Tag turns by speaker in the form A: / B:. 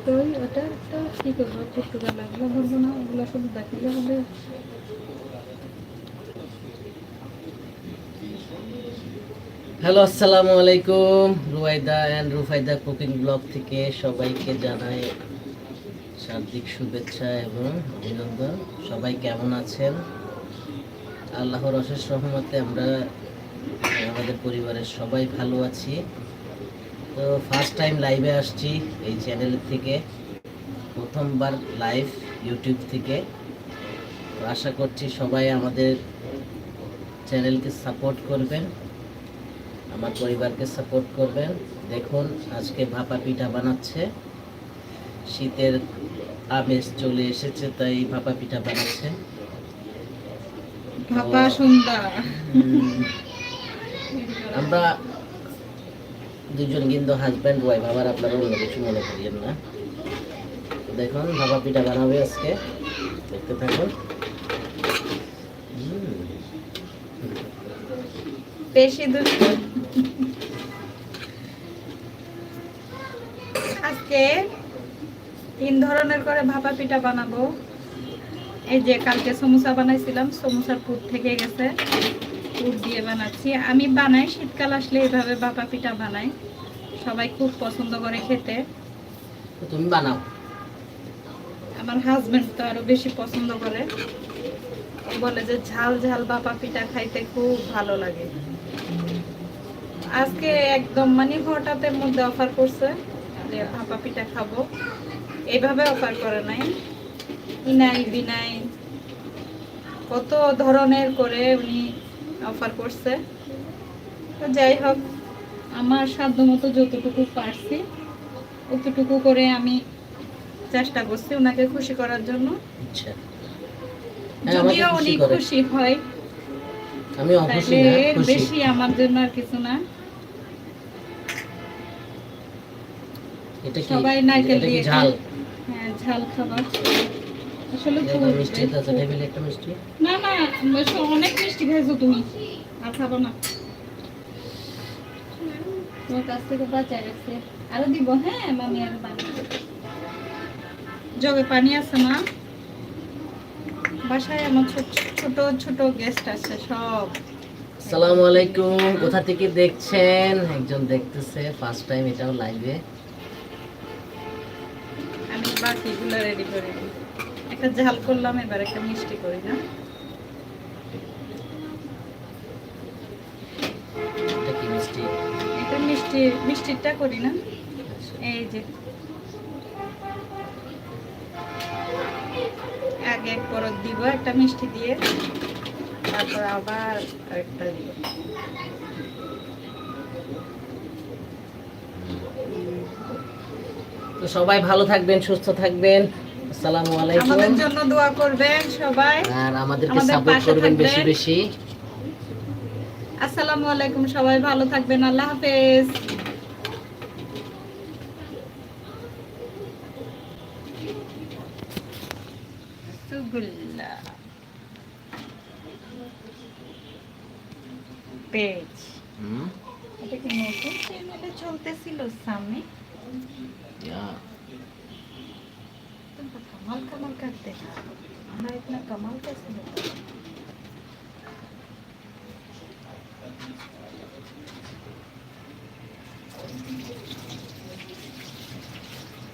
A: তো ওটা তো কি করবো, পুরো লাগলো ধরবো না, ওগুলো শুধু দেখালে হবে।
B: হ্যালো, আসসালামু আলাইকুম। রুয়াইদা এন্ড রুফাইদা কুকিং ব্লগ থেকে সবাইকে জানাই শারদিক শুভেচ্ছা এবং অভিনন্দন। সবাই কেমন আছেন? আল্লাহর অশেষ রহমতে আমরা আমাদের পরিবারের সবাই ভালো আছি। তো ফার্স্ট টাইম লাইভে আসছি এই চ্যানেল থেকে, প্রথমবার লাইভ ইউটিউব থেকে। তো আশা করছি সবাই আমাদের চ্যানেলকে সাপোর্ট করবেন, আমার পরিবারকে সাপোর্ট করবেন। দেখুন আজকে ভাপা পিঠা বানাচ্ছে, শীতের আমেজ চলে এসেছে তাই ভাপা পিঠা বানাচ্ছে।
A: ভাপা সুন্দর।
B: আমরা দুজন কিন্তু হাজব্যান্ড ওয়াইফ, আবার আপনারা অন্য কিছু মনে করিয়েন না। দেখুন ভাপা পিঠা বানাবে আজকে, দেখতে থাকুন।
A: বেশি দূর আজকে 3 ধরনের করে ভাপা পিঠা বানাবো। এই যে কালকে সমোসা বানাইছিলাম, সমোসার পুর থেকে গেছে, পুর দিয়ে বানাচ্ছি। আমি বানাই শীতকাল আসলে এইভাবে ভাপা পিঠা বানাই, সবাই খুব পছন্দ করে খেতে।
B: তুমি বানাও?
A: আমার হাজবেন্ড তো আরো বেশি পছন্দ করে, বলে যে ঝাল ঝাল ভাপা পিঠা খাইতে খুব ভালো লাগে। আজকে একদম মানে হঠাৎের মধ্যে অফার করছে যে ভাপা পিঠা খাবো, এইভাবে অফার করে নাই, ইনাই বিনাই কত ধরনের করে উনি অফার করছে। তো যাই হোক, আমার সাধ্য মতো যতটুকু পারছি অতটুকু করে আমি চেষ্টা করছি ওনাকে খুশি করার জন্য।
B: আচ্ছা,
A: যদিও উনি খুশি হয়,
B: আমি অবশ্যই
A: বেশি আমার জন্য আর কিছু না।
B: এটা কি
A: সবাই নারকেল দিয়ে
B: ঝাল?
A: হ্যাঁ, ঝাল খাবার আসলে
B: মিষ্টি আছে, টেবিলে একটা মিষ্টি।
A: না না, অনেক মিষ্টি খাইছো তুমি, আর খাবো না। তোমার কাছ থেকে বাঁচাই রাখছে, আরো দিব। হ্যাঁ মামি, আরো পানি, জগে পানি আছে না? বাসায় আমার ছোট ছোট গেস্ট আছে সব।
B: আসসালামু আলাইকুম। কোথা থেকে দেখছেন? একজন দেখতেছে ফার্স্ট টাইম, এটাও লাইভে।
A: আমি বাকিগুলো রেডি করে দিই। একটা ঝাল করলাম, এবার একটা মিষ্টি করি না?
B: এটা কি মিষ্টি?
A: এটা মিষ্টিটা করি না? এই যে আগে এক পরত দিব একটা মিষ্টি দিয়ে, তারপর আবার আরেকটা দিব।
B: তো সবাই ভালো থাকবেন, সুস্থ থাকবেন। আসসালামু আলাইকুম।
A: আমাদের জন্য দোয়া করবেন সবাই,
B: আর আমাদেরকে সাপোর্ট করবেন বেশি বেশি।
A: আসসালামু আলাইকুম, সবাই ভালো থাকবেন, আল্লাহ হাফেজ। সুগুল্লা পেজ, এটা কি নতুন চ্যানেলে চলতেছিল সামনে? तुमको कमाल कमाल करते हैं, हमारा इतना कमाल कैसे होता है?